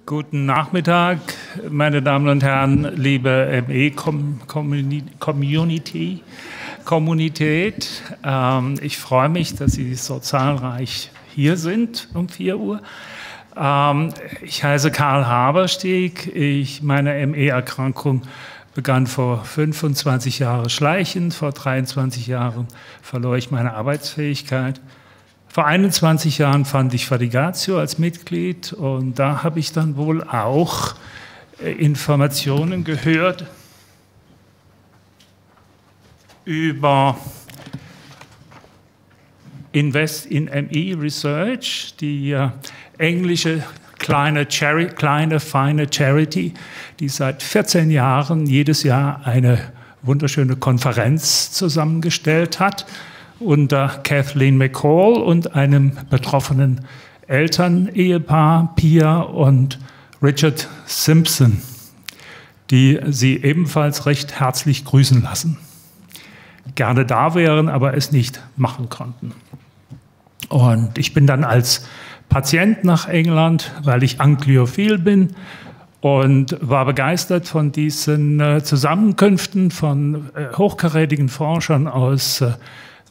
Guten Nachmittag, meine Damen und Herren, liebe ME-Communität. Ich freue mich, dass Sie so zahlreich hier sind um 4 Uhr. Ich heiße Karl Habersteg. Meine ME-Erkrankung begann vor 25 Jahren schleichend. Vor 23 Jahren verlor ich meine Arbeitsfähigkeit. Vor 21 Jahren fand ich Validatio als Mitglied und da habe ich dann wohl auch Informationen gehört über Invest in ME Research, die englische kleine feine Charity, die seit 14 Jahren jedes Jahr eine wunderschöne Konferenz zusammengestellt hat, unter Kathleen McCall und einem betroffenen Elternehepaar, Pia und Richard Simpson, die Sie ebenfalls recht herzlich grüßen lassen. Gerne da wären, aber es nicht machen konnten. Und ich bin dann als Patient nach England, weil ich angliophil bin, und war begeistert von diesen Zusammenkünften von hochkarätigen Forschern aus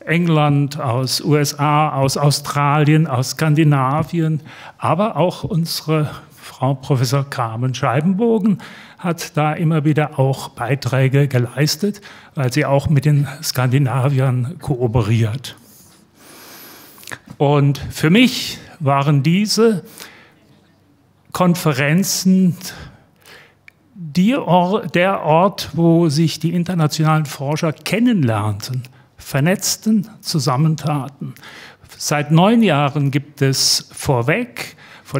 England, aus USA, aus Australien, aus Skandinavien, aber auch unsere Frau Professor Carmen Scheibenbogen hat da immer wieder auch Beiträge geleistet, weil sie auch mit den Skandinaviern kooperiert. Und für mich waren diese Konferenzen der Ort, wo sich die internationalen Forscher kennenlernten, vernetzten, zusammentaten. Seit 9 Jahren gibt es vor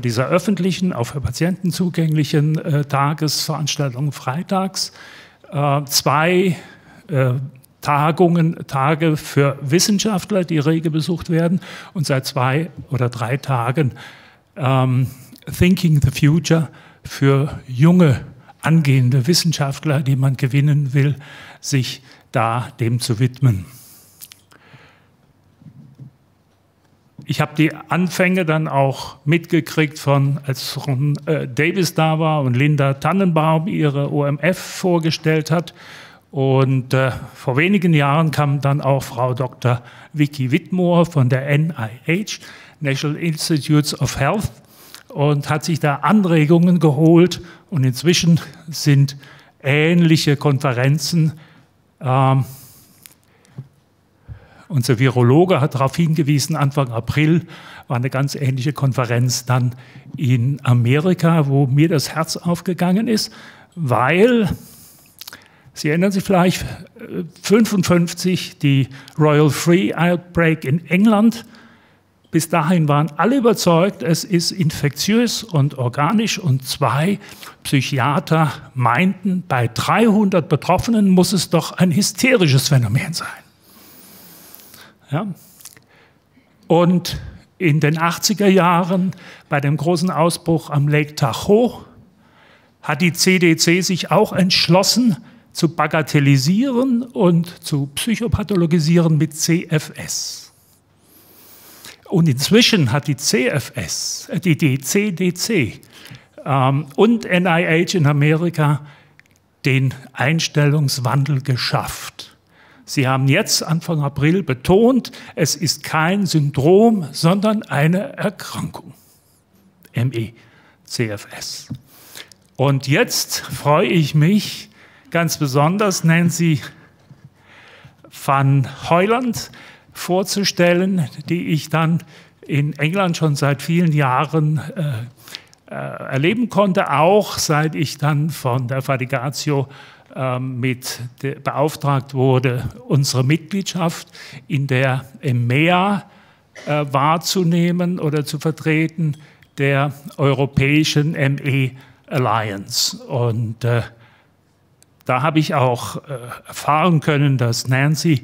dieser öffentlichen, auch für Patienten zugänglichen Tagesveranstaltung freitags 2 Tage für Wissenschaftler, die rege besucht werden, und seit 2 oder 3 Tagen Thinking the Future für junge, angehende Wissenschaftler, die man gewinnen will, sich dem zu widmen. Ich habe die Anfänge dann auch mitgekriegt, als Ron Davis da war und Linda Tannenbaum ihre OMF vorgestellt hat. Und vor wenigen Jahren kam dann auch Frau Dr. Vicky Whitmore von der NIH, National Institutes of Health, und hat sich da Anregungen geholt. Und inzwischen sind ähnliche Konferenzen. Unser Virologe hat darauf hingewiesen, Anfang April war eine ganz ähnliche Konferenz dann in Amerika, wo mir das Herz aufgegangen ist, weil, Sie erinnern sich vielleicht, 1955 die Royal Free Outbreak in England. Bis dahin waren alle überzeugt, es ist infektiös und organisch, und 2 Psychiater meinten, bei 300 Betroffenen muss es doch ein hysterisches Phänomen sein. Ja. Und in den 80er Jahren, bei dem großen Ausbruch am Lake Tahoe, hat die CDC sich auch entschlossen, zu bagatellisieren und zu psychopathologisieren mit CFS. Und inzwischen hat die CDC und NIH in Amerika den Einstellungswandel geschafft. Sie haben jetzt Anfang April betont, es ist kein Syndrom, sondern eine Erkrankung. ME, CFS. Und jetzt freue ich mich ganz besonders, Nancy van Hoyland vorzustellen, die ich dann in England schon seit vielen Jahren erleben konnte, auch seit ich dann von der Validatio beauftragt wurde, unsere Mitgliedschaft in der EMEA wahrzunehmen oder zu vertreten, der Europäischen ME Alliance. Und da habe ich auch erfahren können, dass Nancy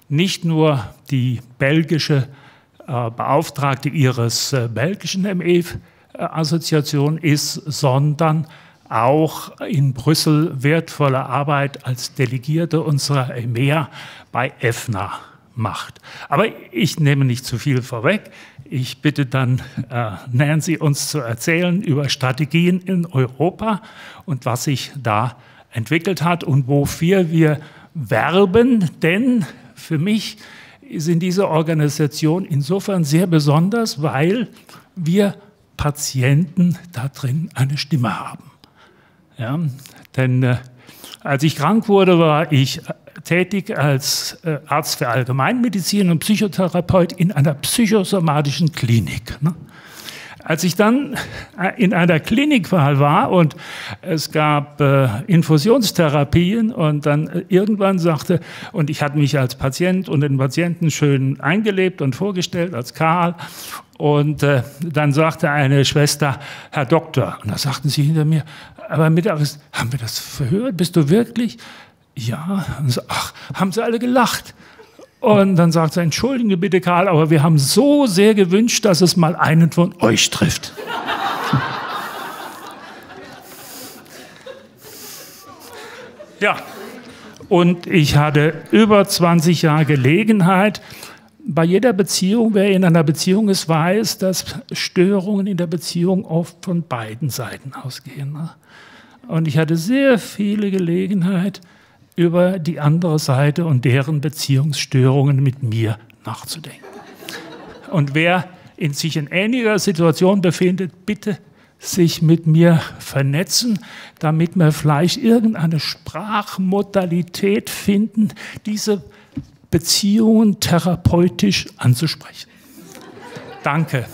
nicht nur die belgische Beauftragte ihres belgischen ME-Assoziation ist, sondern auch in Brüssel wertvolle Arbeit als Delegierte unserer EMEA bei EFNA macht. Aber ich nehme nicht zu viel vorweg. Ich bitte dann Nancy, uns zu erzählen über Strategien in Europa und was sich da entwickelt hat und wofür wir werben. Denn für mich sind diese Organisationen insofern sehr besonders, weil wir Patienten da drin eine Stimme haben. Ja, denn als ich krank wurde, war ich tätig als Arzt für Allgemeinmedizin und Psychotherapeut in einer psychosomatischen Klinik. Ne? Als ich dann in einer Klinikwahl war und es gab Infusionstherapien und dann irgendwann sagte, und ich hatte mich als Patient und den Patienten schön eingelebt und vorgestellt als Karl, und dann sagte eine Schwester, Herr Doktor, und da sagten sie hinter mir, aber mittags, haben wir das verhört, bist du wirklich? Ja, und so, ach, haben sie alle gelacht. Und dann sagt sie, entschuldige bitte Karl, aber wir haben so sehr gewünscht, dass es mal einen von euch trifft. Ja, und ich hatte über 20 Jahre Gelegenheit. Bei jeder Beziehung, wer in einer Beziehung ist, weiß, dass Störungen in der Beziehung oft von beiden Seiten ausgehen. Und ich hatte sehr viele Gelegenheit, über die andere Seite und deren Beziehungsstörungen mit mir nachzudenken. Und wer sich in ähnlicher Situation befindet, bitte sich mit mir vernetzen, damit wir vielleicht irgendeine Sprachmodalität finden, diese Beziehungen therapeutisch anzusprechen. Danke.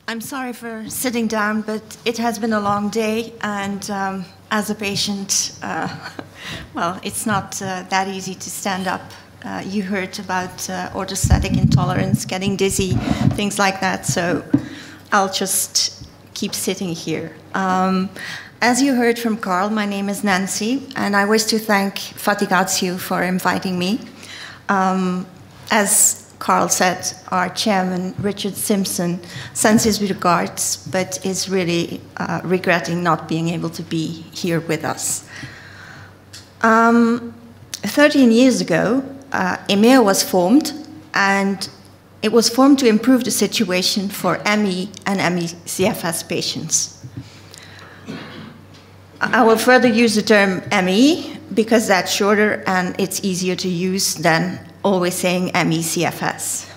I'm sorry for sitting down, but it has been a long day, and as a patient, well, it's not that easy to stand up. You heard about orthostatic intolerance, getting dizzy, things like that, so I'll just keep sitting here. As you heard from Carl, my name is Nancy, and I wish to thank Fatigatio for inviting me. As Carl said, our chairman, Richard Simpson, sends his regards, but is really regretting not being able to be here with us. 13 years ago, EMEA was formed, and it was formed to improve the situation for Emmy and Emmy CFS patients. I will further use the term Emmy because that's shorter and it's easier to use than always saying Emmy CFS.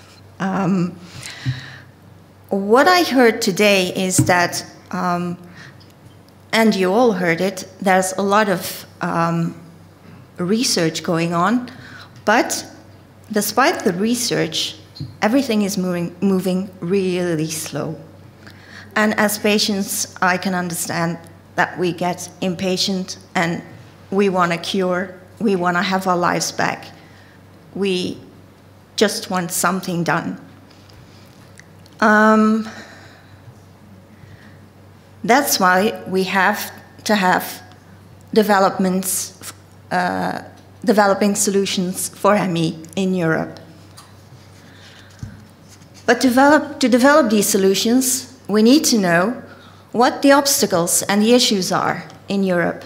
What I heard today is that, and you all heard it, there's a lot of research going on, but despite the research, everything is moving really slow. And as patients, I can understand that we get impatient and we want a cure, we want to have our lives back. We just want something done. That's why we have to have developments, developing solutions for ME in Europe. But to develop these solutions, we need to know what the obstacles and the issues are in Europe.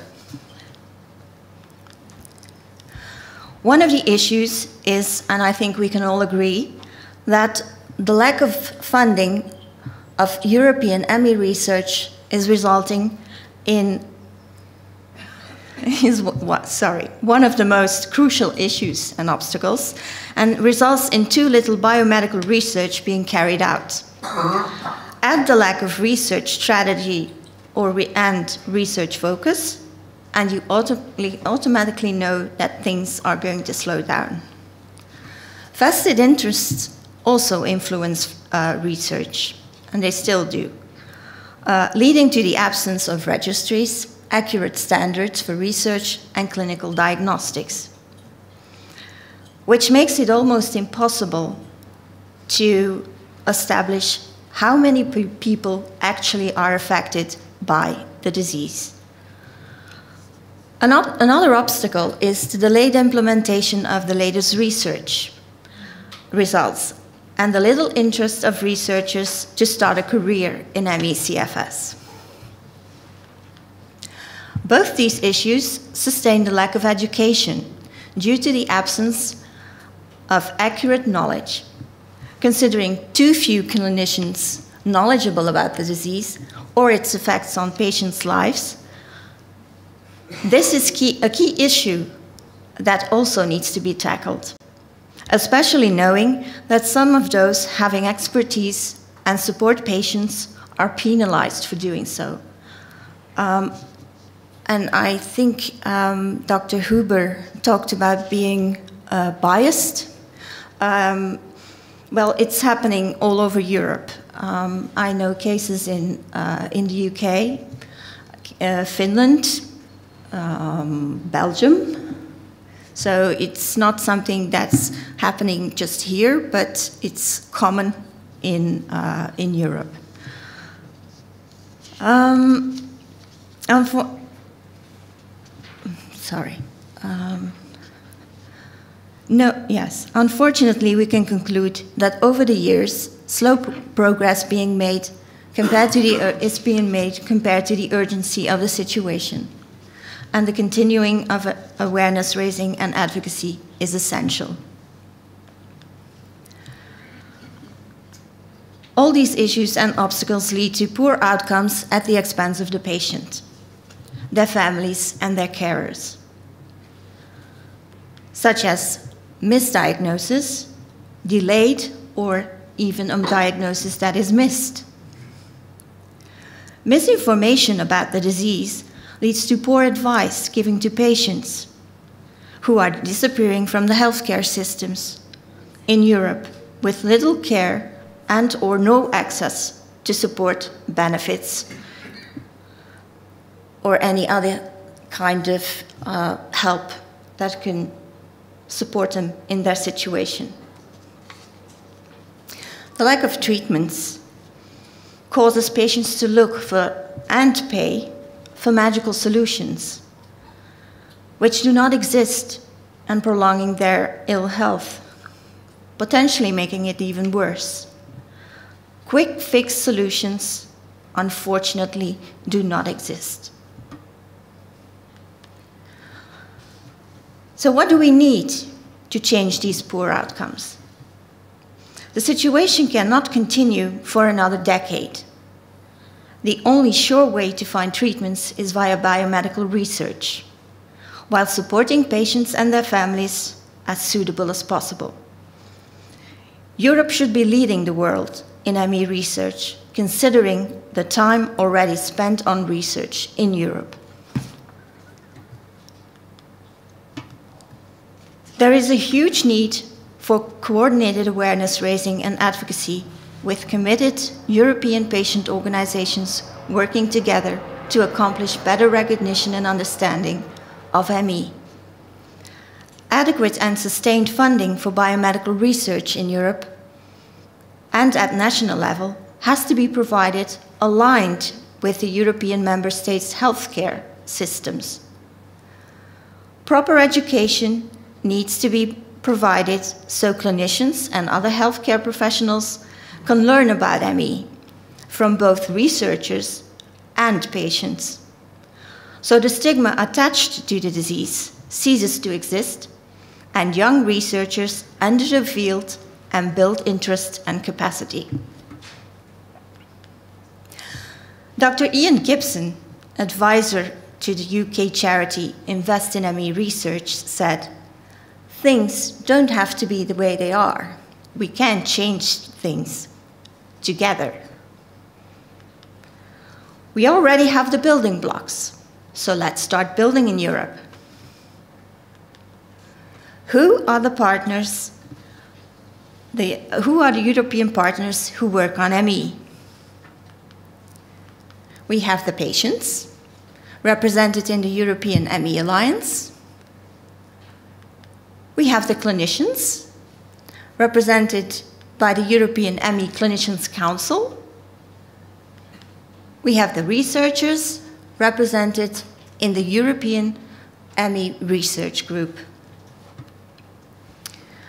One of the issues is, and I think we can all agree, that the lack of funding of European ME research is resulting in, one of the most crucial issues and obstacles, and results in too little biomedical research being carried out. Add the lack of research strategy and research focus, and you automatically know that things are going to slow down. Vested interests also influence research, and they still do, leading to the absence of registries, accurate standards for research and clinical diagnostics, which makes it almost impossible to establish how many people actually are affected by the disease. Another obstacle is the delayed implementation of the latest research results and the little interest of researchers to start a career in ME-CFS. Both these issues sustain the lack of education due to the absence of accurate knowledge. Considering too few clinicians knowledgeable about the disease or its effects on patients' lives, this is a key issue that also needs to be tackled, especially knowing that some of those having expertise and support patients are penalized for doing so. And I think Dr. Huber talked about being biased. Well, it's happening all over Europe. I know cases in the UK, Finland, Belgium. So it's not something that's happening just here, but it's common in Europe. Unfortunately, we can conclude that over the years, slow progress is being made compared to the urgency of the situation, and the continuing of awareness raising and advocacy is essential. All these issues and obstacles lead to poor outcomes at the expense of the patient, their families, and their carers, such as misdiagnosis, delayed, or even a diagnosis that is missed. Misinformation about the disease leads to poor advice given to patients who are disappearing from the healthcare systems in Europe with little care and or no access to support benefits or any other kind of help that can support them in their situation. The lack of treatments causes patients to look for and pay for magical solutions, which do not exist, and prolonging their ill health, potentially making it even worse. Quick fix solutions, unfortunately, do not exist. So what do we need to change these poor outcomes? The situation cannot continue for another decade. The only sure way to find treatments is via biomedical research, while supporting patients and their families as suitable as possible. Europe should be leading the world in Emmy research, considering the time already spent on research in Europe. There is a huge need for coordinated awareness raising and advocacy with committed European patient organizations working together to accomplish better recognition and understanding of ME. Adequate and sustained funding for biomedical research in Europe and at national level has to be provided aligned with the European member states' healthcare systems. Proper education needs to be provided so clinicians and other healthcare professionals can learn about ME from both researchers and patients, so the stigma attached to the disease ceases to exist and young researchers enter the field and build interest and capacity. Dr. Ian Gibson, advisor to the UK charity Invest in ME Research, said, "Things don't have to be the way they are. We can change things together. We already have the building blocks, so let's start building in Europe." Who are the partners? Who are the European partners who work on ME? We have the patients, represented in the European ME Alliance. We have the clinicians, represented by the European ME Clinicians Council. We have the researchers, represented in the European ME Research Group.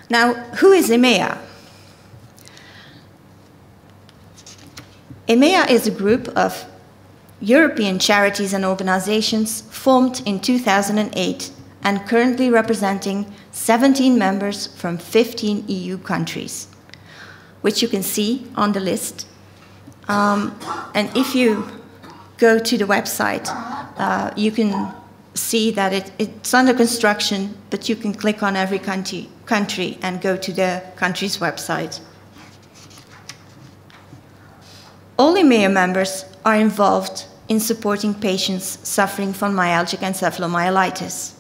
Now, who is EMEA? EMEA is a group of European charities and organizations formed in 2008 and currently representing 17 members from 15 EU countries, which you can see on the list. And if you go to the website, you can see that it's under construction, but you can click on every country and go to the country's website. All EMEA members are involved in supporting patients suffering from myalgic encephalomyelitis.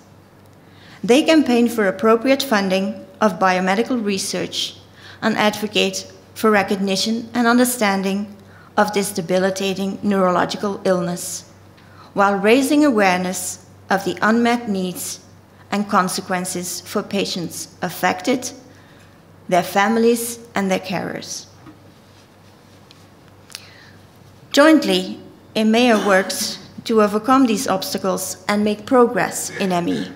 They campaign for appropriate funding of biomedical research and advocate for recognition and understanding of this debilitating neurological illness, while raising awareness of the unmet needs and consequences for patients affected, their families, and their carers. Jointly, EMEA works to overcome these obstacles and make progress in Emmy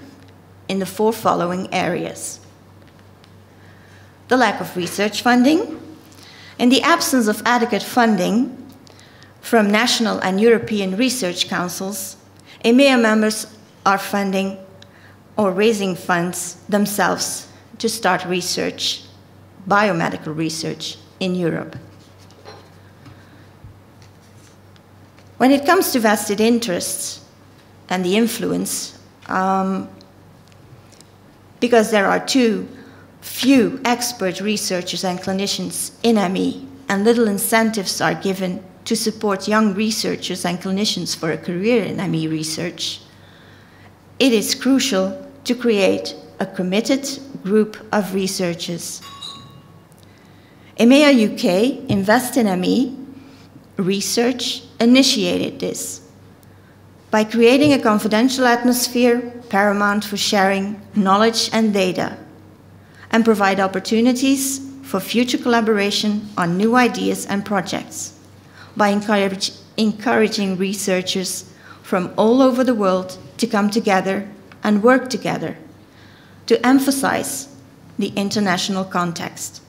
in the 4 following areas. The lack of research funding. In the absence of adequate funding from national and European research councils, EMEA members are funding or raising funds themselves to start research, biomedical research in Europe. When it comes to vested interests and the influence, because there are too few expert researchers and clinicians in ME, and little incentives are given to support young researchers and clinicians for a career in ME research, it is crucial to create a committed group of researchers. EMEA UK Invest in ME Research initiated this by creating a confidential atmosphere paramount for sharing knowledge and data, and provide opportunities for future collaboration on new ideas and projects by encouraging researchers from all over the world to come together and work together to emphasize the international context.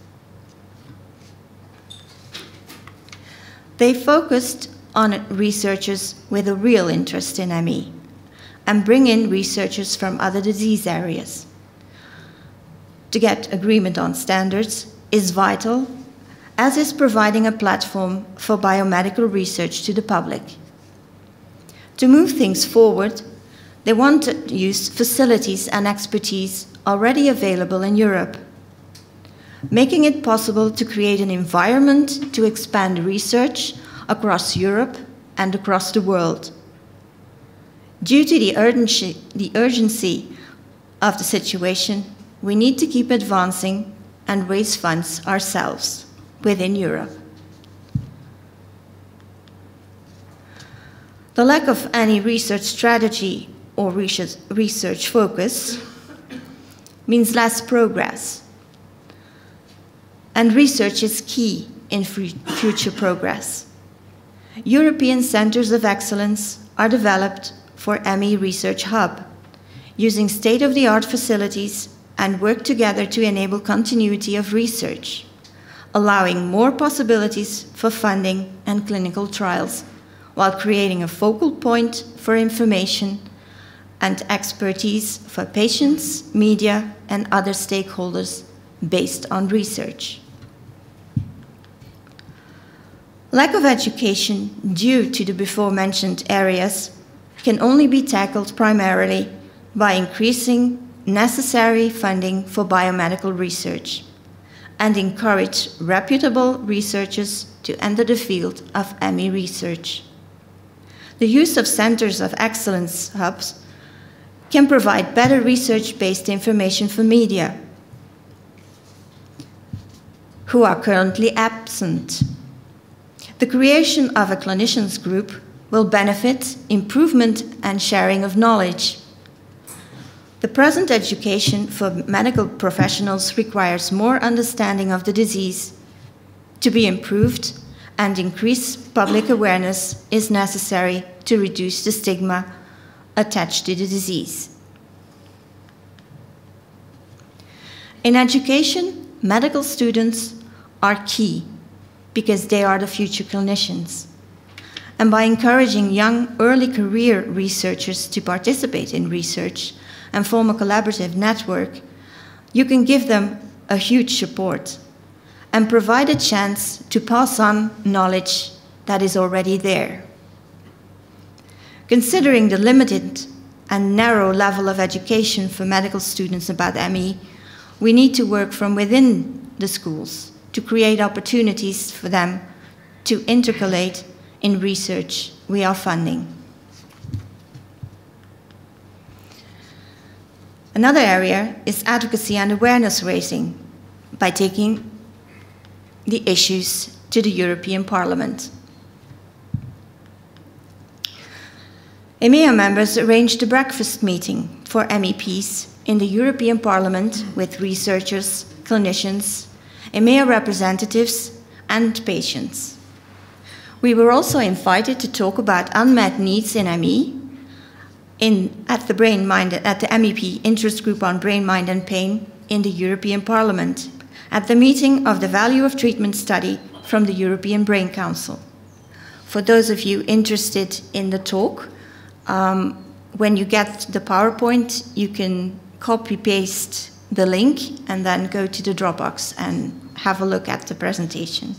They focused on researchers with a real interest in ME and bring in researchers from other disease areas. To get agreement on standards is vital, as is providing a platform for biomedical research to the public. To move things forward, they want to use facilities and expertise already available in Europe, making it possible to create an environment to expand research across Europe and across the world. Due to the urgency of the situation, we need to keep advancing and raise funds ourselves within Europe. The lack of any research strategy or research focus means less progress. And research is key in future progress. European centers of excellence are developed for ME Research Hub, using state-of-the-art facilities and work together to enable continuity of research, allowing more possibilities for funding and clinical trials, while creating a focal point for information and expertise for patients, media, and other stakeholders based on research. Lack of education due to the before-mentioned areas can only be tackled primarily by increasing necessary funding for biomedical research and encourage reputable researchers to enter the field of ME research. The use of centers of excellence hubs can provide better research-based information for media, who are currently absent. The creation of a clinicians group will benefit improvement and sharing of knowledge. The present education for medical professionals requires more understanding of the disease. To be improved, and increased public awareness is necessary to reduce the stigma attached to the disease. In education, medical students are key because they are the future clinicians. And by encouraging young, early career researchers to participate in research and form a collaborative network, you can give them a huge support and provide a chance to pass on knowledge that is already there. Considering the limited and narrow level of education for medical students about ME, we need to work from within the schools to create opportunities for them to intercalate in research we are funding. Another area is advocacy and awareness raising by taking the issues to the European Parliament. EMEA members arranged a breakfast meeting for MEPs in the European Parliament with researchers, clinicians, EMEA representatives, and patients. We were also invited to talk about unmet needs in ME at the MEP Interest Group on Brain, Mind and Pain in the European Parliament, at the meeting of the Value of Treatment study from the European Brain Council. For those of you interested in the talk, when you get the PowerPoint, you can copy-paste the link and then go to the Dropbox and have a look at the presentation.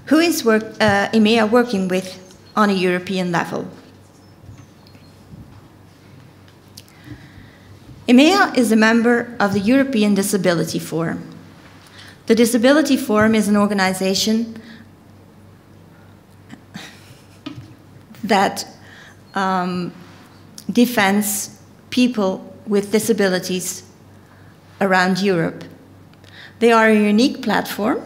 Who is EMEA working with on a European level? EMEA is a member of the European Disability Forum. The Disability Forum is an organization that defends people with disabilities around Europe. They are a unique platform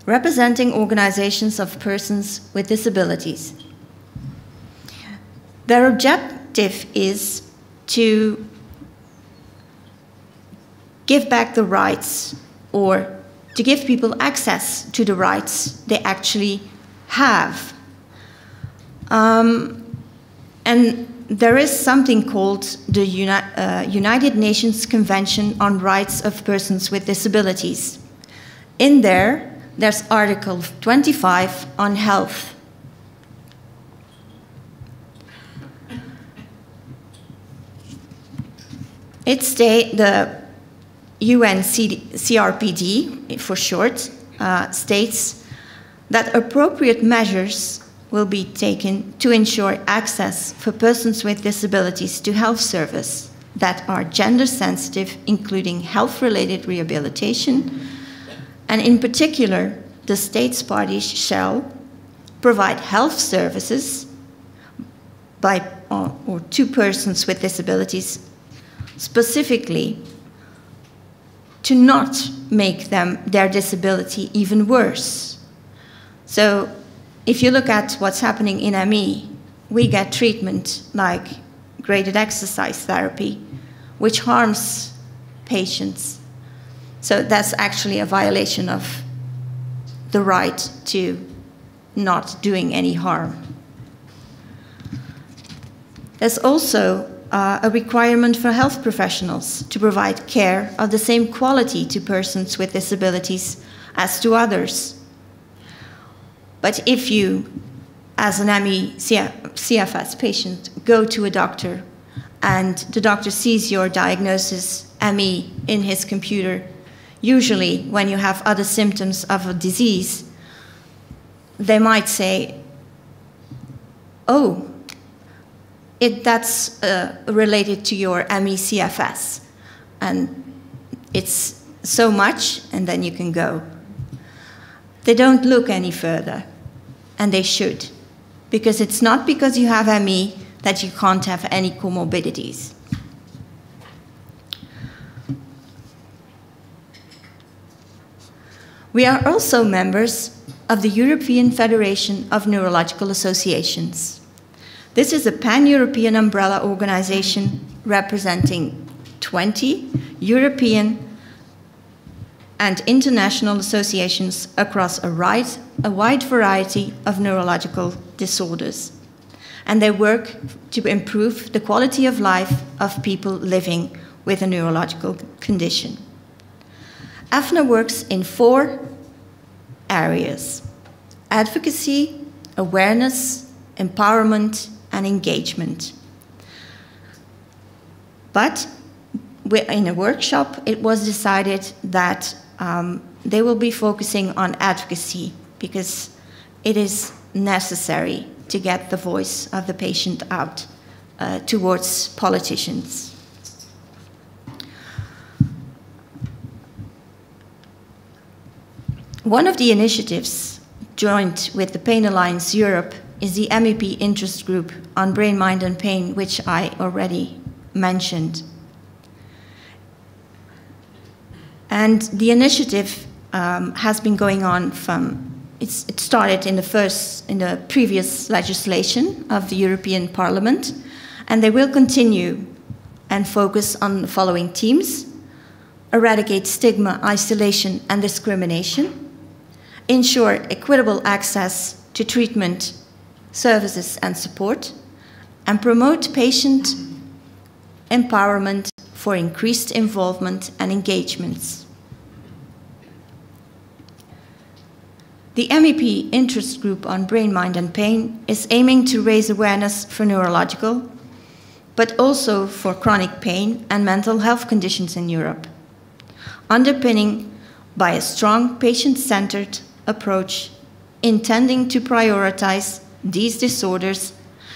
representing organizations of persons with disabilities. Their objective is to give back the rights, or to give people access to the rights they actually have. And there is something called the United Nations Convention on Rights of Persons with Disabilities. In there's Article 25 on health. It's the UNCRPD, for short, states that appropriate measures will be taken to ensure access for persons with disabilities to health service that are gender sensitive, including health-related rehabilitation, and in particular, the states parties shall provide health services to persons with disabilities, specifically to not make their disability even worse. So if you look at what's happening in ME, we get treatment like graded exercise therapy, which harms patients. So that's actually a violation of the right to not doing any harm. There's also a requirement for health professionals to provide care of the same quality to persons with disabilities as to others. But if you, as an ME CFS patient, go to a doctor and the doctor sees your diagnosis, ME, in his computer, usually when you have other symptoms of a disease, they might say, oh, that's related to your ME CFS, and it's so much, and then you can go. They don't look any further, and they should, because it's not because you have ME that you can't have any comorbidities. We are also members of the European Federation of Neurological Associations. This is a pan-European umbrella organization representing 20 European and international associations across a wide variety of neurological disorders. And they work to improve the quality of life of people living with a neurological condition. EFNA works in 4 areas: advocacy, awareness, empowerment, and engagement. But in a workshop, it was decided that they will be focusing on advocacy because it is necessary to get the voice of the patient out towards politicians. One of the initiatives joined with the Pain Alliance Europe is the MEP interest group on brain, mind, and pain, which I already mentioned. And the initiative has been going on it started in the previous legislation of the European Parliament, and they will continue and focus on the following themes: eradicate stigma, isolation, and discrimination, ensure equitable access to treatment, services, and support, and promote patient empowerment for increased involvement and engagements. The MEP interest group on brain, mind, and pain is aiming to raise awareness for neurological, but also for chronic pain and mental health conditions in Europe, underpinning by a strong patient-centered approach intending to prioritize these disorders,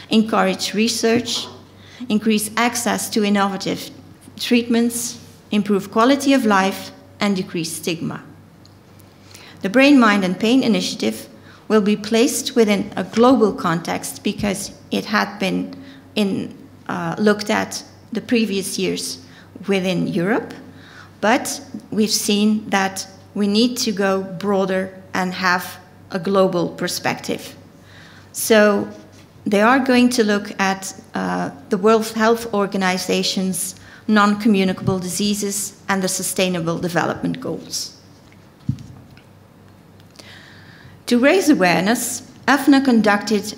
encourage research, increase access to innovative treatments, improve quality of life, and decrease stigma. The Brain, Mind, and Pain initiative will be placed within a global context because it had been looked at the previous years within Europe, but we've seen that we need to go broader and have a global perspective. So they are going to look at the World Health Organization's non-communicable diseases and the Sustainable Development Goals. To raise awareness, EFNA conducted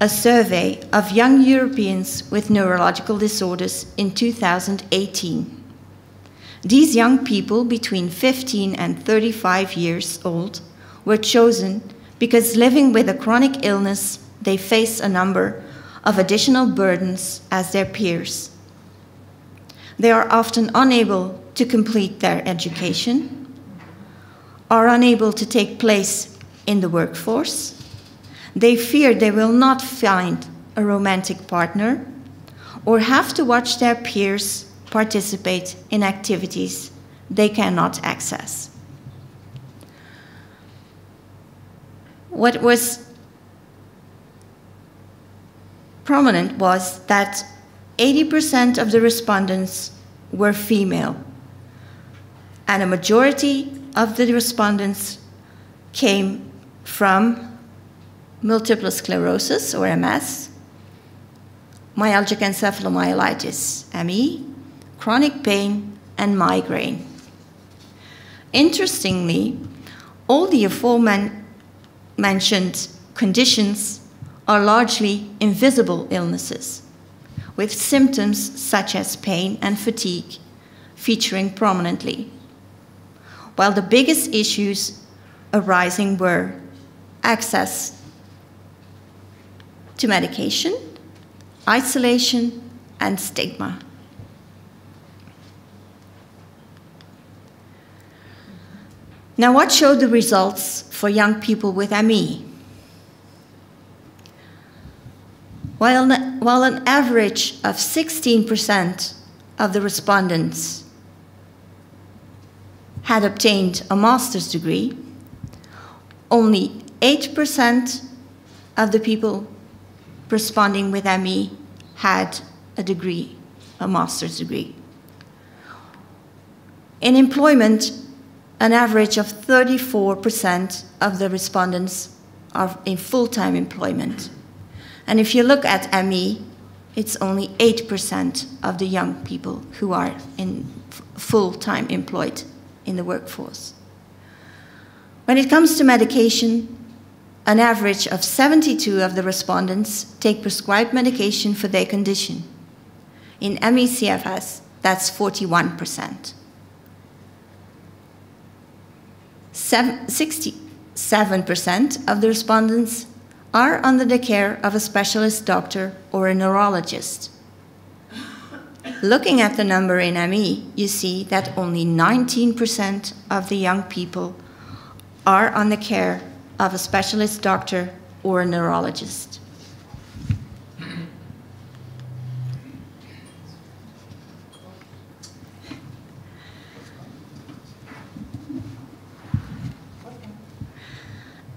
a survey of young Europeans with neurological disorders in 2018. These young people between 15 and 35 years old were chosen because living with a chronic illness, they face a number of additional burdens as their peers. They are often unable to complete their education, are unable to take place in the workforce. They fear they will not find a romantic partner or have to watch their peers participate in activities they cannot access. What was prominent was that 80% of the respondents were female, and a majority of the respondents came from multiple sclerosis, or MS, myalgic encephalomyelitis, ME, chronic pain, and migraine. Interestingly, all the aforementioned conditions are largely invisible illnesses, with symptoms such as pain and fatigue featuring prominently, while the biggest issues arising were access to medication, isolation, and stigma. Now, what showed the results for young people with ME? While an average of 16% of the respondents had obtained a master's degree, only 8% of the people responding with ME had a degree, a master's degree. In employment, an average of 34% of the respondents are in full-time employment. And if you look at ME, it's only 8% of the young people who are in full-time employed in the workforce. When it comes to medication, an average of 72 of the respondents take prescribed medication for their condition. In ME CFS, that's 41%. 7% of the respondents are under the care of a specialist doctor or a neurologist. Looking at the number in Emmy, you see that only 19% of the young people are on the care of a specialist doctor or a neurologist.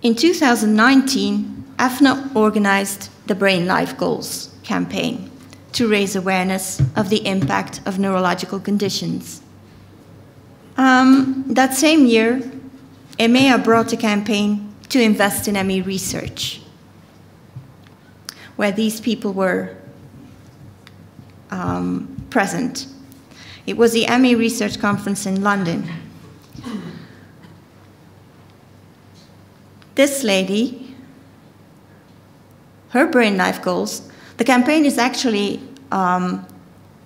In 2019, EFNA organized the Brain Life Goals campaign to raise awareness of the impact of neurological conditions. That same year, EMEA brought a campaign to invest in Emmy research, where these people were present. It was the Emmy Research Conference in London. This lady, her Brain Life Goals, the campaign is actually,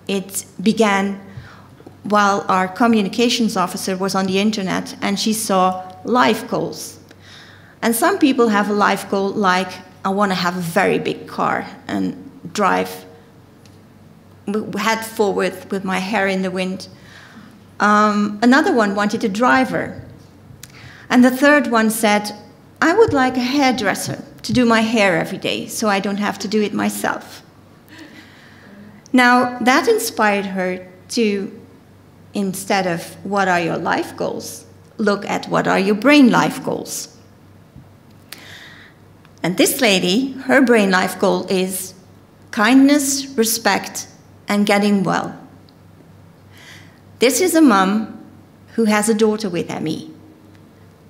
it began while our communications officer was on the internet and she saw life goals. And some people have a life goal like, I want to have a very big car and drive head forward with my hair in the wind. Another one wanted a driver. And the third one said, I would like a hairdresser to do my hair every day so I don't have to do it myself. Now, that inspired her to, instead of what are your life goals, look at what are your brain life goals. And this lady, her brain life goal is kindness, respect, and getting well. This is a mom who has a daughter with Emmy.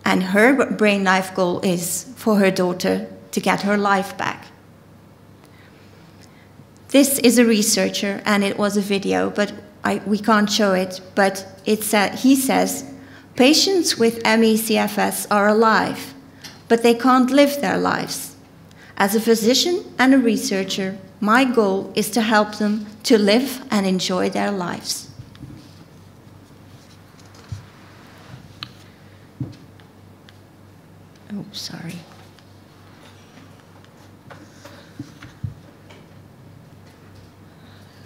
And her brain life goal is for her daughter to get her life back. This is a researcher, and it was a video, but we can't show it. But he says, patients with ME CFS are alive, but they can't live their lives. As a physician and a researcher, my goal is to help them to live and enjoy their lives. Oh, sorry.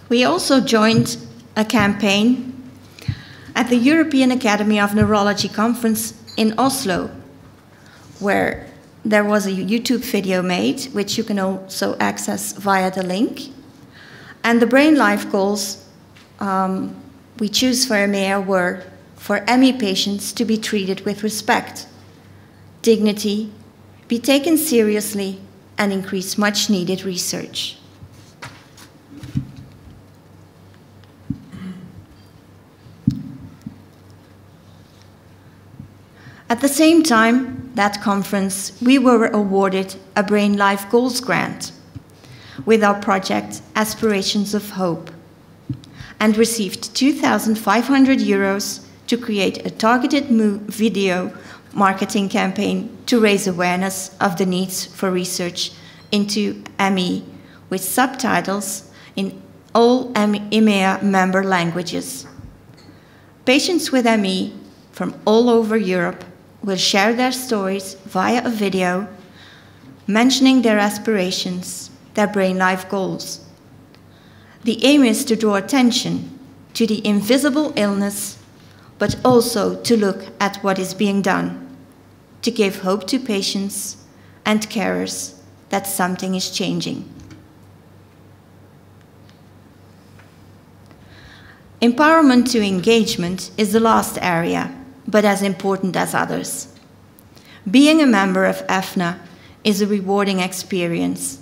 We also joined a campaign at the European Academy of Neurology conference in Oslo, where there was a YouTube video made, which you can also access via the link. And the brain life goals we choose for EMEA were for Emmy patients to be treated with respect, dignity, be taken seriously, and increase much needed research. At the same time, that conference, we were awarded a Brain Life Goals grant with our project Aspirations of Hope and received 2,500 euros to create a targeted video marketing campaign to raise awareness of the needs for research into ME with subtitles in all EMEA member languages. Patients with ME from all over Europe will share their stories via a video mentioning their aspirations, their brain life goals. The aim is to draw attention to the invisible illness, but also to look at what is being done, to give hope to patients and carers that something is changing. Empowerment to engagement is the last area, but as important as others. Being a member of EFNA is a rewarding experience,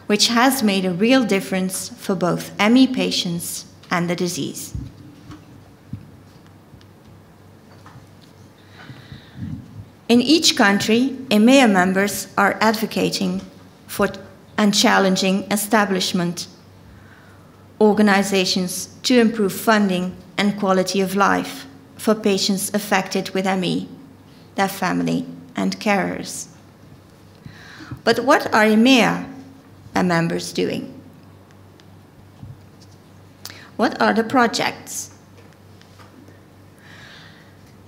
which has made a real difference for both ME patients and the disease. In each country, EMEA members are advocating for and challenging establishment organizations to improve funding and quality of life for patients affected with ME, their family, and carers. But what are EMEA members doing? What are the projects?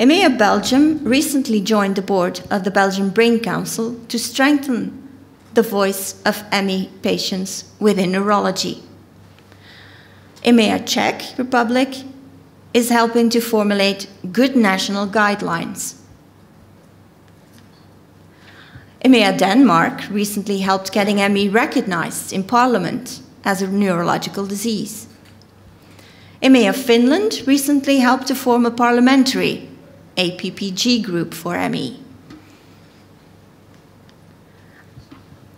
EMEA Belgium recently joined the board of the Belgian Brain Council to strengthen the voice of Emmy patients within neurology. EMEA Czech Republic is helping to formulate good national guidelines. EMEA Denmark recently helped getting Emmy recognized in Parliament as a neurological disease. EMEA Finland recently helped to form a parliamentary APPG group for Emmy.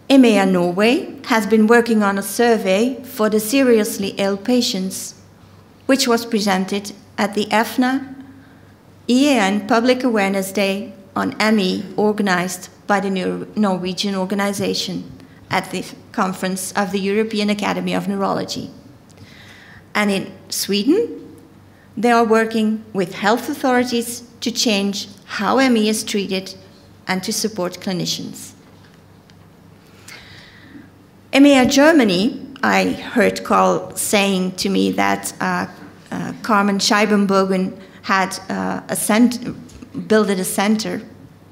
EMEA Norway has been working on a survey for the seriously ill patients, which was presented at the EFNA EAN Public Awareness Day on Emmy, organized by the Norwegian organization at the conference of the European Academy of Neurology. And in Sweden, they are working with health authorities to change how Emmy is treated and to support clinicians. EMEA Germany, I heard Carl saying to me that Carmen Scheibenbogen had built a center,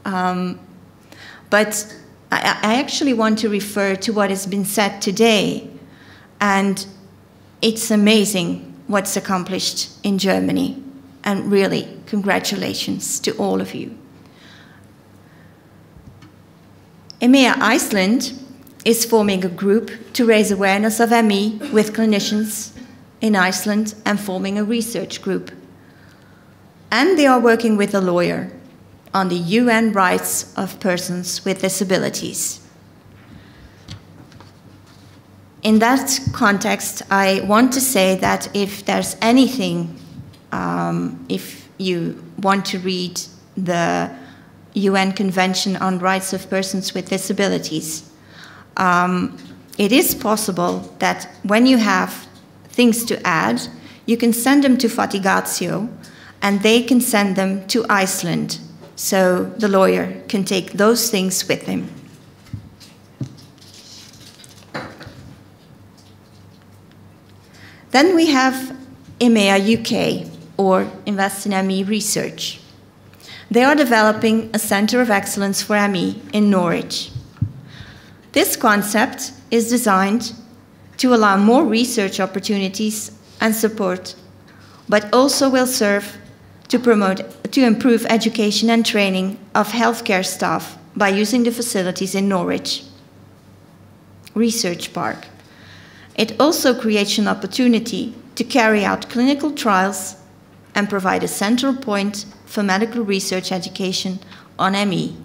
but I actually want to refer to what has been said today, and it's amazing what's accomplished in Germany, and really, congratulations to all of you. EMEA Iceland is forming a group to raise awareness of ME with clinicians in Iceland and forming a research group. And they are working with a lawyer on the UN rights of persons with disabilities. In that context, I want to say that if there's anything, if you want to read the UN Convention on Rights of Persons with Disabilities, it is possible that when you have things to add, you can send them to Fatigatio, and they can send them to Iceland, so the lawyer can take those things with him. Then we have EMEA UK, or Invest in ME Research. They are developing a Centre of Excellence for ME in Norwich. This concept is designed to allow more research opportunities and support, but also will serve to improve education and training of healthcare staff by using the facilities in Norwich Research Park. It also creates an opportunity to carry out clinical trials and provide a central point for medical research education on ME.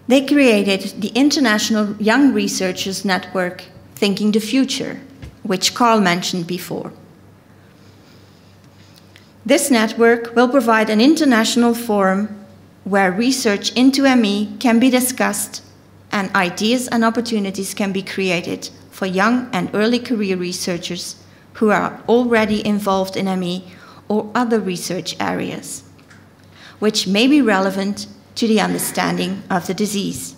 They created the International Young Researchers Network, Thinking the Future, which Carl mentioned before. This network will provide an international forum where research into ME can be discussed and ideas and opportunities can be created for young and early career researchers who are already involved in ME or other research areas, which may be relevant to the understanding of the disease.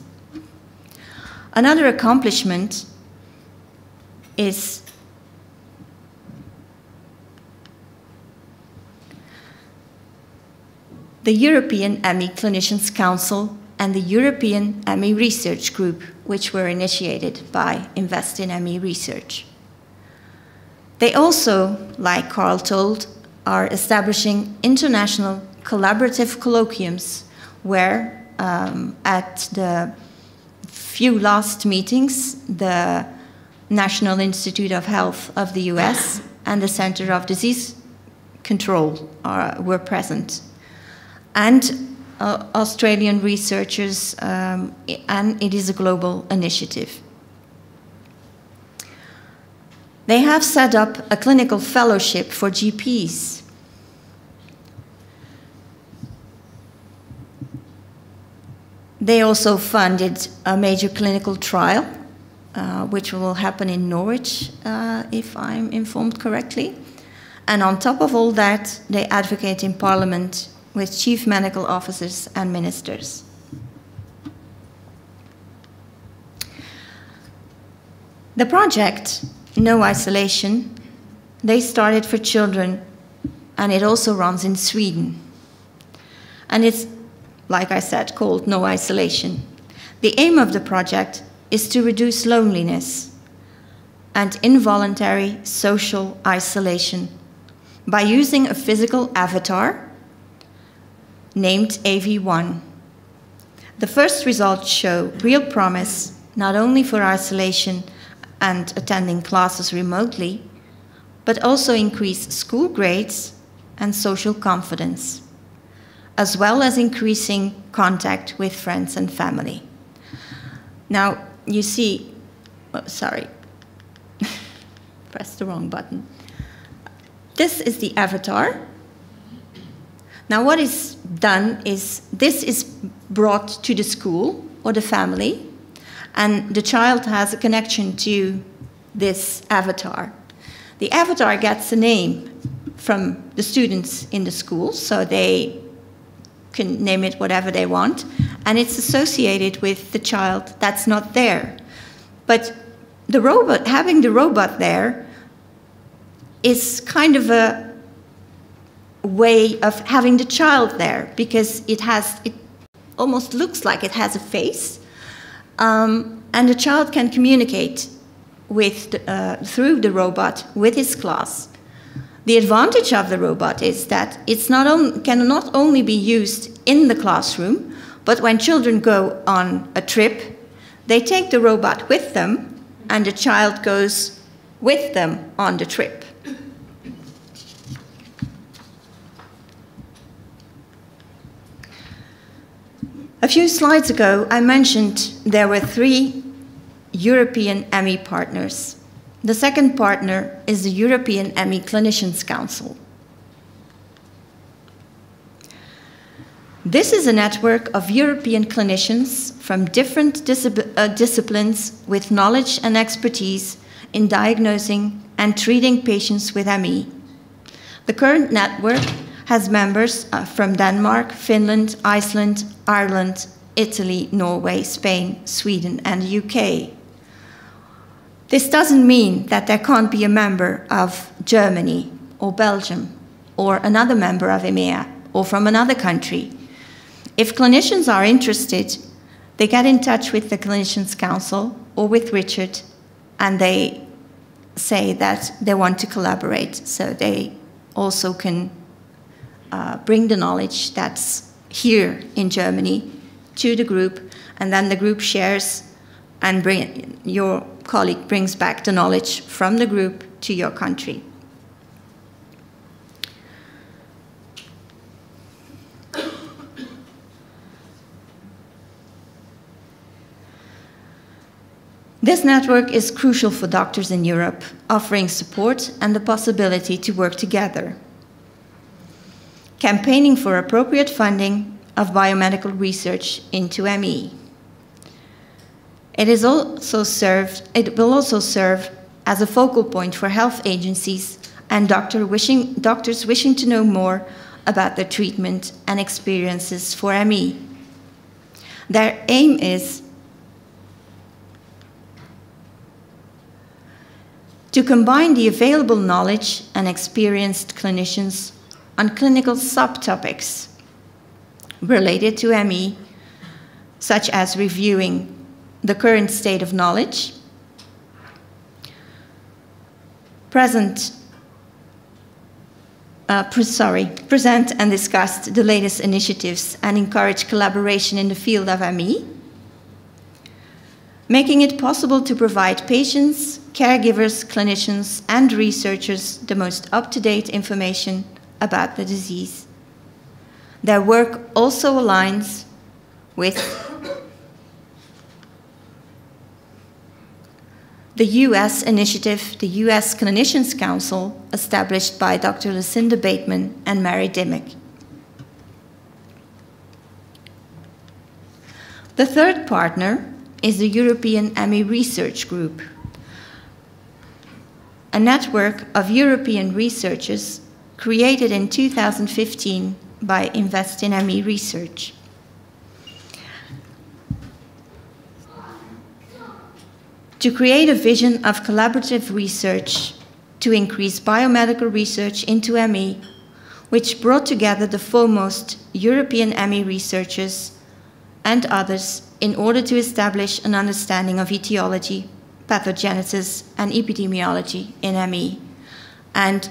Another accomplishment is the European ME Clinicians Council and the European ME Research Group, which were initiated by Invest in ME Research. They also, like Carl told, are establishing international collaborative colloquiums where at the few last meetings, the National Institute of Health of the US and the Center of Disease Control were present. And Australian researchers, and it is a global initiative. They have set up a clinical fellowship for GPs. They also funded a major clinical trial, which will happen in Norwich, if I'm informed correctly. And on top of all that, they advocate in Parliament with chief medical officers and ministers. The project, No Isolation, They started for children, and it also runs in Sweden. And it's, like I said, called No Isolation. The aim of the project is to reduce loneliness and involuntary social isolation by using a physical avatar named AV1. The first results show real promise, not only for isolation and attending classes remotely, but also increase school grades and social confidence, as well as increasing contact with friends and family. Now, you see, oh, sorry, pressed the wrong button. This is the avatar. Now, what is done is this is brought to the school or the family, and the child has a connection to this avatar. The avatar gets a name from the students in the school, so they can name it whatever they want, and it's associated with the child that's not there. But the robot, having the robot there, is kind of a way of having the child there, because it almost looks like it has a face, and the child can communicate with through the robot with his class. The advantage of the robot is that it's can not only be used in the classroom, but when children go on a trip, they take the robot with them, and the child goes with them on the trip. A few slides ago, I mentioned there were 3 European Emmy partners. The second partner is the European Emmy Clinicians Council. This is a network of European clinicians from different disciplines with knowledge and expertise in diagnosing and treating patients with ME. The current network has members from Denmark, Finland, Iceland, Ireland, Italy, Norway, Spain, Sweden, and the UK. This doesn't mean that there can't be a member of Germany or Belgium or another member of EMEA or from another country. If clinicians are interested, they get in touch with the Clinicians Council or with Richard, and they say that they want to collaborate, so they also can bring the knowledge that's here in Germany to the group, and then the group shares, and your colleague brings back the knowledge from the group to your country. This network is crucial for doctors in Europe, offering support and the possibility to work together. Campaigning for appropriate funding of biomedical research into ME. It will also serve as a focal point for health agencies and doctors wishing to know more about the treatment and experiences for ME. Their aim is to combine the available knowledge and experienced clinicians on clinical subtopics related to ME, such as reviewing the current state of knowledge, present and discuss the latest initiatives and encourage collaboration in the field of ME, making it possible to provide patients, caregivers, clinicians, and researchers the most up-to-date information about the disease. Their work also aligns with the US initiative, the US Clinicians Council, established by Dr. Lucinda Bateman and Mary Dimmick. The third partner is the European ME Research Group, a network of European researchers created in 2015 by Invest in ME Research. To create a vision of collaborative research to increase biomedical research into ME, which brought together the foremost European ME researchers and others in order to establish an understanding of etiology, pathogenesis, and epidemiology in ME. And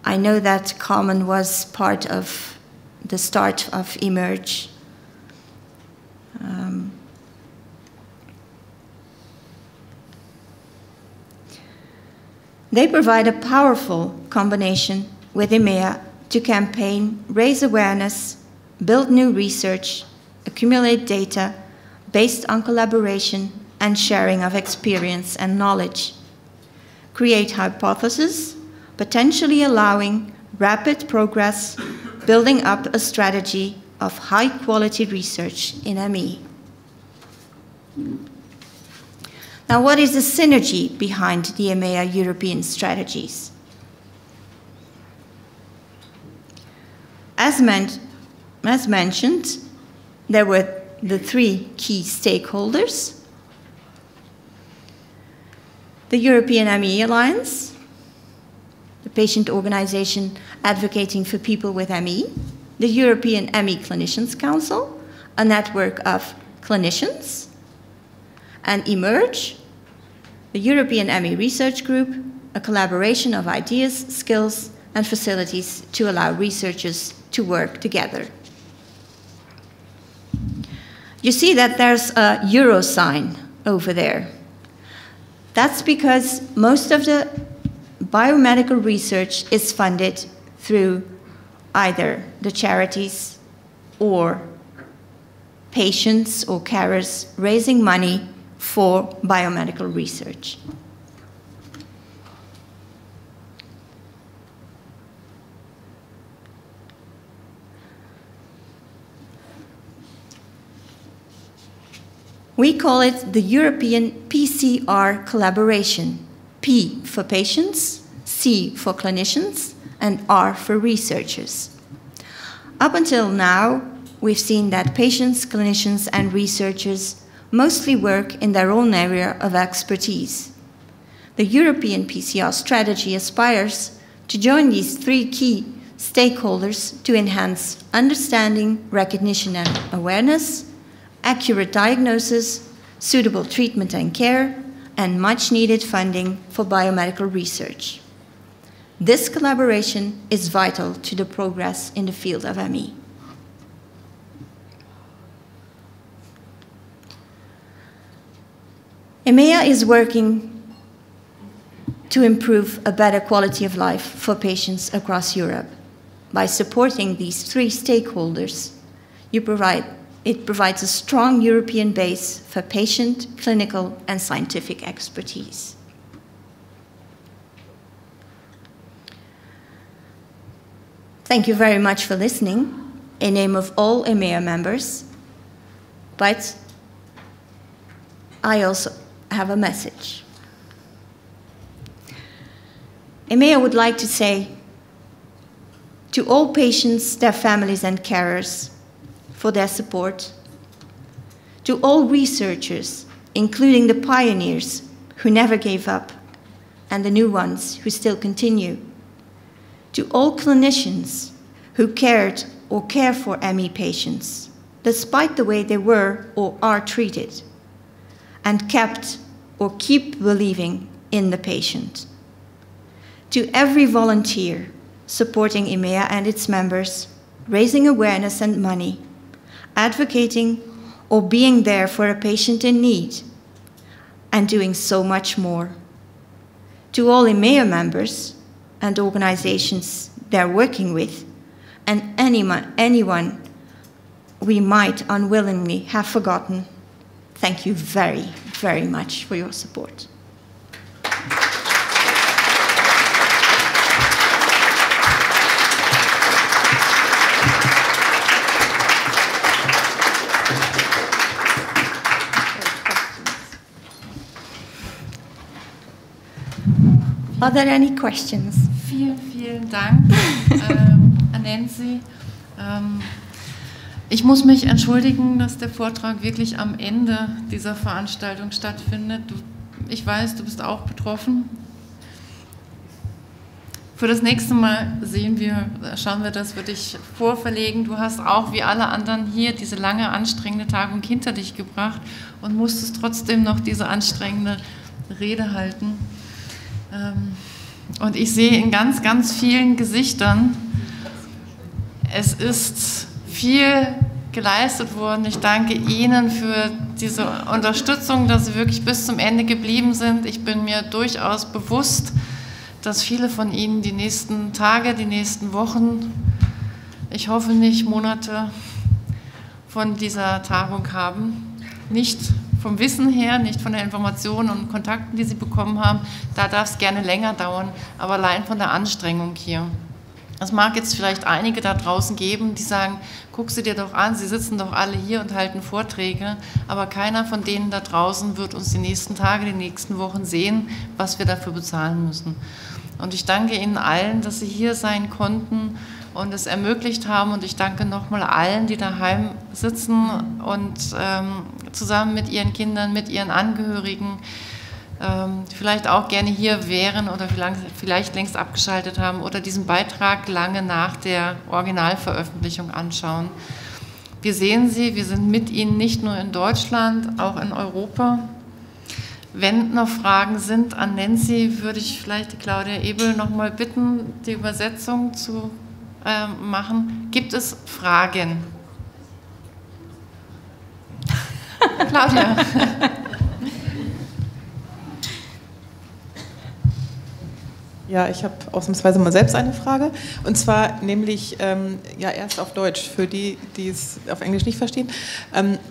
I know that Carmen was part of the start of eMERGE. They provide a powerful combination with EMEA to campaign, raise awareness, build new research, accumulate data based on collaboration and sharing of experience and knowledge, create hypotheses, potentially allowing rapid progress, building up a strategy of high-quality research in ME. Now, what is the synergy behind the EMEA European strategies? As mentioned, there were the three key stakeholders: the European ME Alliance, the patient organization advocating for people with ME, the European ME Clinicians Council, a network of clinicians, and eMERGE, the European ME Research Group, a collaboration of ideas, skills, and facilities to allow researchers to work together. You see that there's a euro sign over there. That's because most of the biomedical research is funded through either the charities or patients or carers raising money for biomedical research. We call it the European PCR collaboration. P for patients, C for clinicians, and R for researchers. Up until now, we've seen that patients, clinicians, and researchers mostly work in their own area of expertise. The European PCR strategy aspires to join these three key stakeholders to enhance understanding, recognition, and awareness, accurate diagnosis, suitable treatment and care, and much-needed funding for biomedical research. This collaboration is vital to the progress in the field of ME. EMEA is working to improve a better quality of life for patients across Europe. By supporting these three stakeholders, it provides a strong European base for patient, clinical, and scientific expertise. Thank you very much for listening in name of all EMEA members, but I also have a message. EMEA would like to say to all patients, their families, and carers for their support, to all researchers, including the pioneers who never gave up, and the new ones who still continue, to all clinicians who cared or care for ME patients, despite the way they were or are treated, and kept or keep believing in the patient. To every volunteer supporting EMEA and its members, raising awareness and money, advocating or being there for a patient in need, and doing so much more. To all EMEA members and organizations they're working with, and anyone we might unwillingly have forgotten, thank you very, very much for your support. Are there any questions? Vielen Dank an Nancy. Ich muss mich entschuldigen, dass der Vortrag wirklich am Ende dieser Veranstaltung stattfindet. Ich weiß, du bist auch betroffen Für das nächste Mal schauen wir das für dich vorverlegen. Du hast auch wie alle anderen hier diese lange, anstrengende Tagung hinter dich gebracht und musstest trotzdem noch diese anstrengende Rede halten. Und ich sehe in ganz, ganz vielen Gesichtern, es ist viel geleistet worden. Ich danke Ihnen für diese Unterstützung, dass Sie wirklich bis zum Ende geblieben sind. Ich bin mir durchaus bewusst, dass viele von Ihnen die nächsten Tage, die nächsten Wochen, ich hoffe nicht Monate von dieser Tagung haben. Nicht vom Wissen her, nicht von den Informationen und Kontakten, die Sie bekommen haben. Da darf es gerne länger dauern, aber allein von der Anstrengung hier. Es mag jetzt vielleicht einige da draußen geben, die sagen, guck sie dir doch an, sie sitzen doch alle hier und halten Vorträge, aber keiner von denen da draußen wird uns die nächsten Tage, die nächsten Wochen sehen, was wir dafür bezahlen müssen. Und ich danke Ihnen allen, dass Sie hier sein konnten und es ermöglicht haben, und ich danke nochmal allen, die daheim sitzen und zusammen mit ihren Kindern, mit ihren Angehörigen vielleicht auch gerne hier wären oder vielleicht längst abgeschaltet haben oder diesen Beitrag lange nach der Originalveröffentlichung anschauen. Wir sehen Sie, wir sind mit Ihnen nicht nur in Deutschland, auch in Europa. Wenn noch Fragen sind an Nancy, würde ich vielleicht die Claudia Ebel noch mal bitten, die Übersetzung zu machen. Gibt es Fragen? Claudia. Ja, ich habe ausnahmsweise mal selbst eine Frage, und zwar nämlich, ja, erst auf Deutsch, für die, die es auf Englisch nicht verstehen.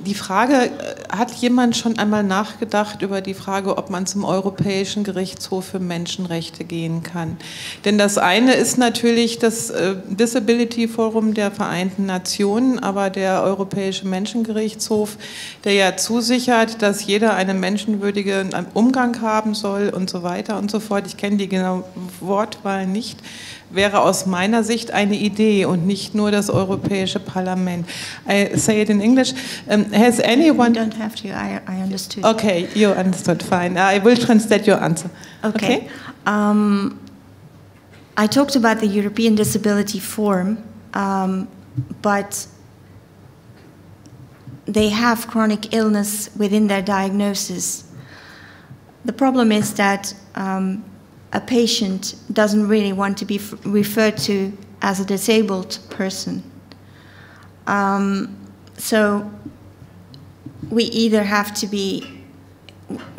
Die Frage, hat jemand schon einmal nachgedacht über die Frage, ob man zum Europäischen Gerichtshof für Menschenrechte gehen kann? Denn das eine ist natürlich das Disability Forum der Vereinten Nationen, aber der Europäische Menschengerichtshof, der ja zusichert, dass jeder einen menschenwürdigen Umgang haben soll und so weiter und so fort. Ich kenne die genau Wortwahl nicht, wäre aus meiner Sicht eine Idee und nicht nur das Europäische Parlament. I say it in English. Has anyone... You don't have to, I understood. Okay, you understood, fine. I will translate your answer. Okay. I talked about the European Disability Forum, but they have chronic illness within their diagnosis. The problem is that a patient doesn't really want to be referred to as a disabled person. So we either have to be,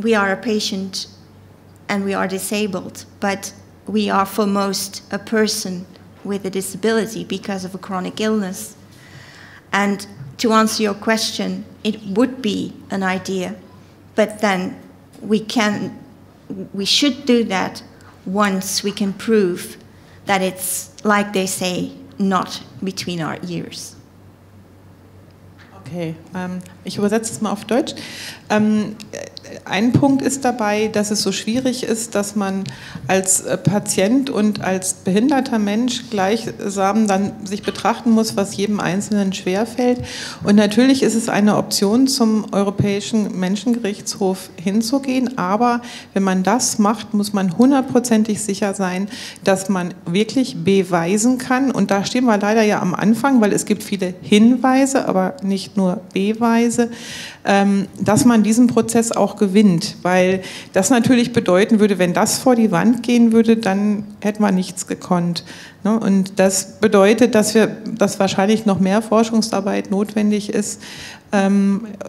we are a patient and we are disabled, but we are for most a person with a disability because of a chronic illness. And to answer your question, it would be an idea, but then we should do that once we can prove that it's, like they say, not between our ears. Okay, ich übersetze es mal auf Deutsch. Ein Punkt ist dabei, dass es so schwierig ist, dass man als Patient und als behinderter Mensch gleichsam dann sich betrachten muss, was jedem Einzelnen schwerfällt. Und natürlich ist es eine Option, zum Europäischen Menschengerichtshof hinzugehen, aber wenn man das macht, muss man hundertprozentig sicher sein, dass man wirklich beweisen kann. Und da stehen wir leider ja am Anfang, weil es gibt viele Hinweise, aber nicht nur Beweise, dass man diesen Prozess auch gewinnt, weil das natürlich bedeuten würde, wenn das vor die Wand gehen würde, dann hätten wir nichts gekonnt. Und das bedeutet, dass wahrscheinlich noch mehr Forschungsarbeit notwendig ist,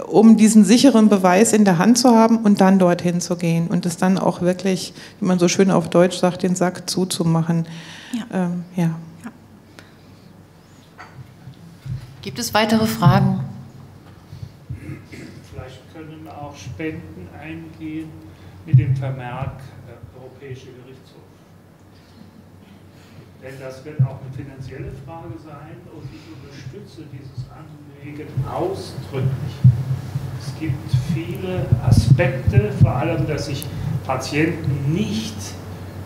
um diesen sicheren Beweis in der Hand zu haben und dann dorthin zu gehen und es dann auch wirklich, wie man so schön auf Deutsch sagt, den Sack zuzumachen. Ja. Ja. Gibt es weitere Fragen? Auch Spenden eingehen mit dem Vermerk Europäischer Gerichtshof. Denn das wird auch eine finanzielle Frage sein und ich unterstütze dieses Anliegen ausdrücklich. Es gibt viele Aspekte, vor allem, dass sich Patienten nicht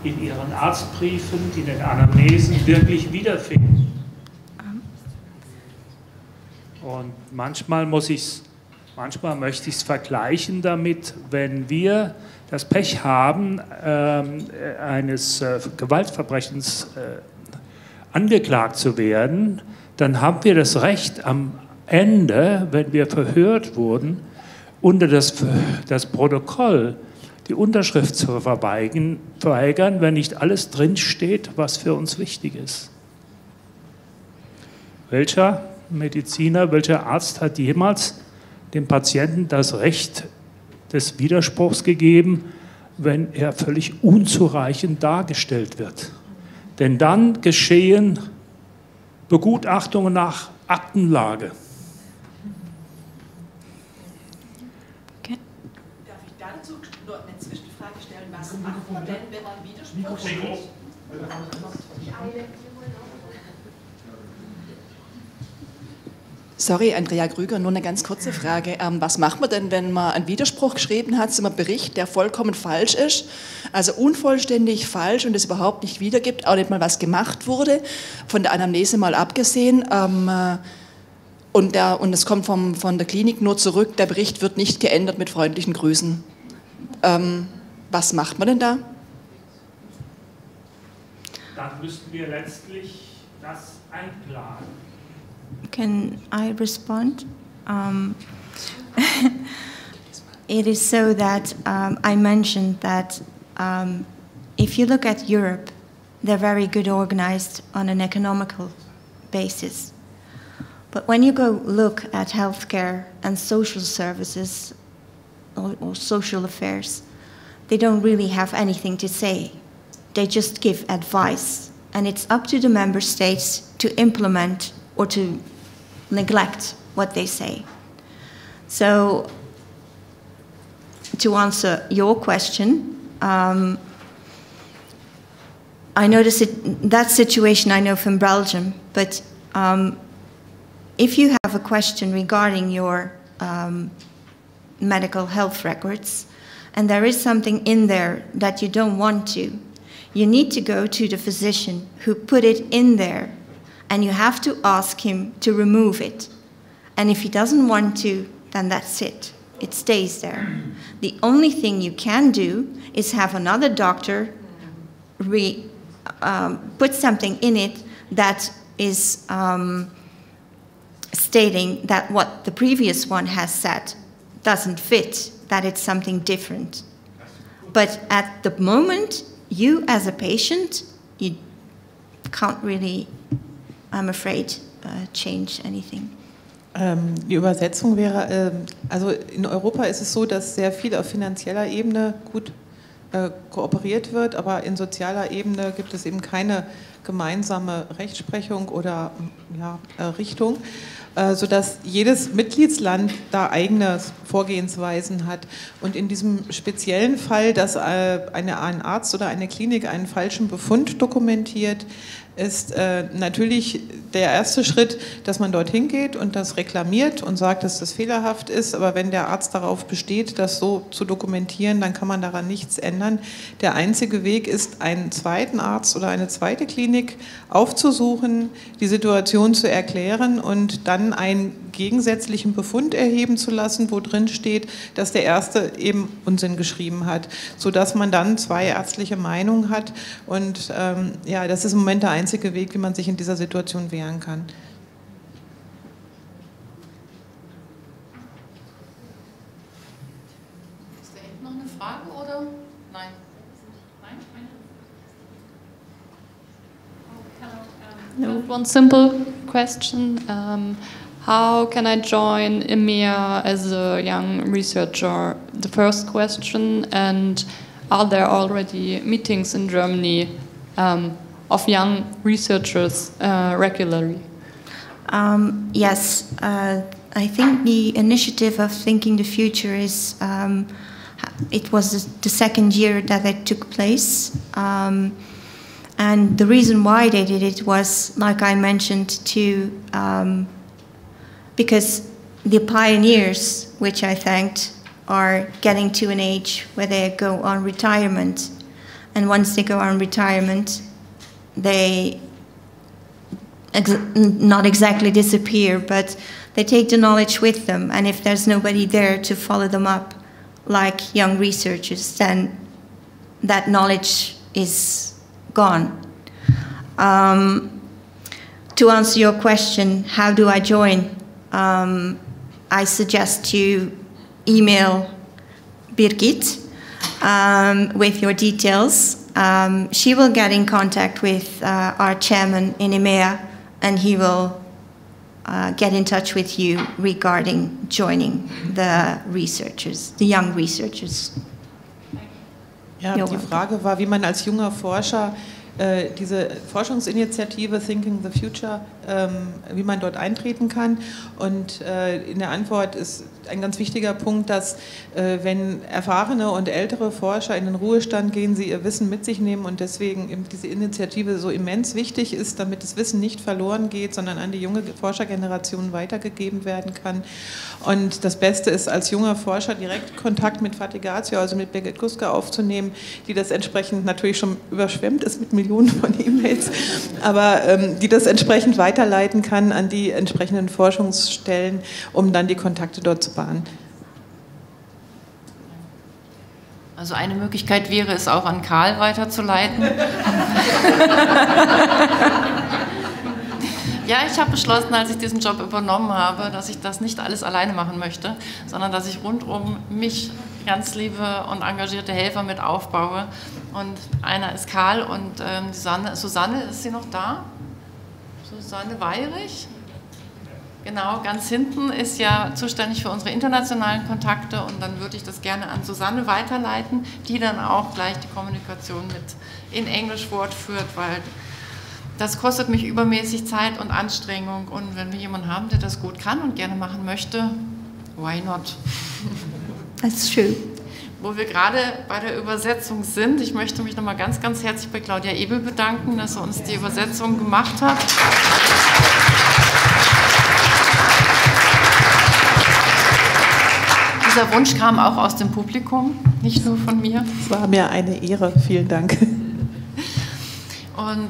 in ihren Arztbriefen, in den Anamnesen wirklich wiederfinden. Und manchmal möchte ich es vergleichen damit, wenn wir das Pech haben, eines Gewaltverbrechens angeklagt zu werden, dann haben wir das Recht am Ende, wenn wir verhört wurden, unter das Protokoll die Unterschrift zu verweigern, wenn nicht alles drinsteht, was für uns wichtig ist. Welcher Mediziner, welcher Arzt hat jemals dem Patienten das Recht des Widerspruchs gegeben, wenn er völlig unzureichend dargestellt wird? Denn dann geschehen Begutachtungen nach Aktenlage. Okay. Darf ich dazu nur eine Zwischenfrage stellen? Was macht man denn, wenn man Widerspruch steht? Sorry, Andrea Grüger, nur eine ganz kurze Frage. Was macht man denn, wenn man einen Widerspruch geschrieben hat zu einem Bericht, der vollkommen falsch ist, also unvollständig falsch und es überhaupt nicht wiedergibt, auch nicht mal was gemacht wurde, von der Anamnese mal abgesehen, und es kommt von der Klinik nur zurück, der Bericht wird nicht geändert mit freundlichen Grüßen. Was macht man denn da? Dann müssten wir letztlich das einklagen. Can I respond? It is so that I mentioned that if you look at Europe, they're very good organized on an economical basis. But when you go look at healthcare and social services or social affairs, they don't really have anything to say. They just give advice. And it's up to the member states to implement or to neglect what they say. So, to answer your question, I know that situation I know from Belgium, but if you have a question regarding your medical health records, and there is something in there that you don't want to, you need to go to the physician who put it in there, and you have to ask him to remove it. And if he doesn't want to, then that's it. It stays there. The only thing you can do is have another doctor put something in it that is stating that what the previous one has said doesn't fit, that it's something different. But at the moment, you as a patient, you can't really, I'm afraid, change anything. Die Übersetzung wäre, also in Europa ist es so, dass sehr viel auf finanzieller Ebene gut kooperiert wird, aber in sozialer Ebene gibt es eben keine gemeinsame Rechtsprechung oder Richtung, sodass jedes Mitgliedsland da eigene Vorgehensweisen hat. Und in diesem speziellen Fall, dass ein Arzt oder eine Klinik einen falschen Befund dokumentiert, ist natürlich der erste Schritt, dass man dorthin geht und das reklamiert und sagt, dass das fehlerhaft ist. Aber wenn der Arzt darauf besteht, das so zu dokumentieren, dann kann man daran nichts ändern. Der einzige Weg ist, einen zweiten Arzt oder eine zweite Klinik aufzusuchen, die Situation zu erklären und dann einen gegensätzlichen Befund erheben zu lassen, wo drin steht, dass der erste eben Unsinn geschrieben hat, sodass man dann zwei ärztliche Meinungen hat. Und das ist im Moment der einzige Weg, wie man sich in dieser Situation wehren kann. Ist da hinten noch eine Frage, oder? Nein. No. One simple question. How can I join EMEA as a young researcher? The first question. And are there already meetings in Germany of young researchers regularly? Yes, I think the initiative of Thinking the Future is, it was the second year that it took place. And the reason why they did it was, like I mentioned, because the pioneers, which I thanked, are getting to an age where they go on retirement. And once they go on retirement, they not exactly disappear, but they take the knowledge with them. And if there's nobody there to follow them up, like young researchers, then that knowledge is gone. To answer your question, how do I join? I suggest you email Birgit with your details. She will get in contact with our chairman in EMEA, and he will get in touch with you regarding joining the researchers, the young researchers. Ja, die Frage war, wie man als junger Forscher diese Forschungsinitiative Thinking the Future, wie man dort eintreten kann. Und in der Antwort ist ein ganz wichtiger Punkt, dass wenn erfahrene und ältere Forscher in den Ruhestand gehen, sie ihr Wissen mit sich nehmen und deswegen eben diese Initiative so immens wichtig ist, damit das Wissen nicht verloren geht, sondern an die junge Forschergeneration weitergegeben werden kann. Und das Beste ist, als junger Forscher direkt Kontakt mit Fatigatio, also mit Birgit Guska aufzunehmen, die das entsprechend natürlich schon überschwemmt ist mit Millionen von E-Mails, aber die das entsprechend weiterleiten kann an die entsprechenden Forschungsstellen, um dann die Kontakte dort zu bahnen. Also eine Möglichkeit wäre es auch an Karl weiterzuleiten. Ja, ich habe beschlossen, als ich diesen Job übernommen habe, dass ich das nicht alles alleine machen möchte, sondern dass ich rund um mich ganz liebe und engagierte Helfer mit aufbaue. Und einer ist Karl und Susanne, ist sie noch da? Susanne Weyrich? Genau, ganz hinten ist ja zuständig für unsere internationalen Kontakte und dann würde ich das gerne an Susanne weiterleiten, die dann auch gleich die Kommunikation mit in Englisch fortführt, weil das kostet mich übermäßig Zeit und Anstrengung und wenn wir jemanden haben, der das gut kann und gerne machen möchte, why not? That's true. Wo wir gerade bei der Übersetzung sind, ich möchte mich nochmal ganz, ganz herzlich bei Claudia Ebel bedanken, dass sie uns die Übersetzung gemacht hat. Dieser Wunsch kam auch aus dem Publikum, nicht nur von mir. Es war mir eine Ehre, vielen Dank. Und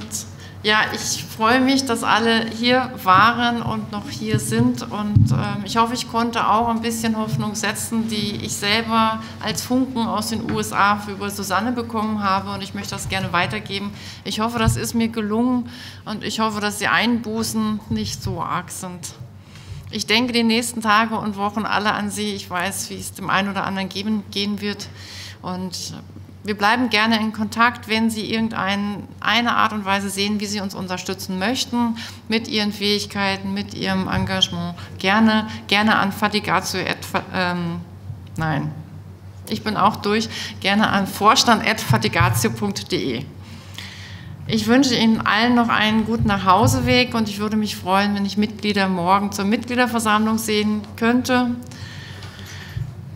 ja, ich freue mich, dass alle hier waren und noch hier sind und ich hoffe, ich konnte auch ein bisschen Hoffnung setzen, die ich selber als Funken aus den USA über Susanne bekommen habe und ich möchte das gerne weitergeben. Ich hoffe, das ist mir gelungen und ich hoffe, dass die Einbußen nicht so arg sind. Ich denke die nächsten Tage und Wochen alle an Sie. Ich weiß, wie es dem einen oder anderen gehen wird und wir bleiben gerne in Kontakt, wenn Sie irgendeine Art und Weise sehen, wie Sie uns unterstützen möchten, mit Ihren Fähigkeiten, mit Ihrem Engagement. Gerne an Fatigatio, nein, ich bin auch durch, gerne an vorstand@fatigatio.de. Ich wünsche Ihnen allen noch einen guten Nachhauseweg und ich würde mich freuen, wenn ich Mitglieder morgen zur Mitgliederversammlung sehen könnte,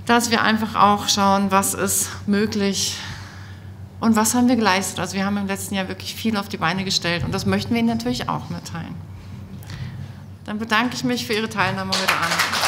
dass wir einfach auch schauen, was ist möglich und was haben wir geleistet. Also wir haben im letzten Jahr wirklich viel auf die Beine gestellt und das möchten wir Ihnen natürlich auch mitteilen. Dann bedanke ich mich für Ihre Teilnahme heute Abend.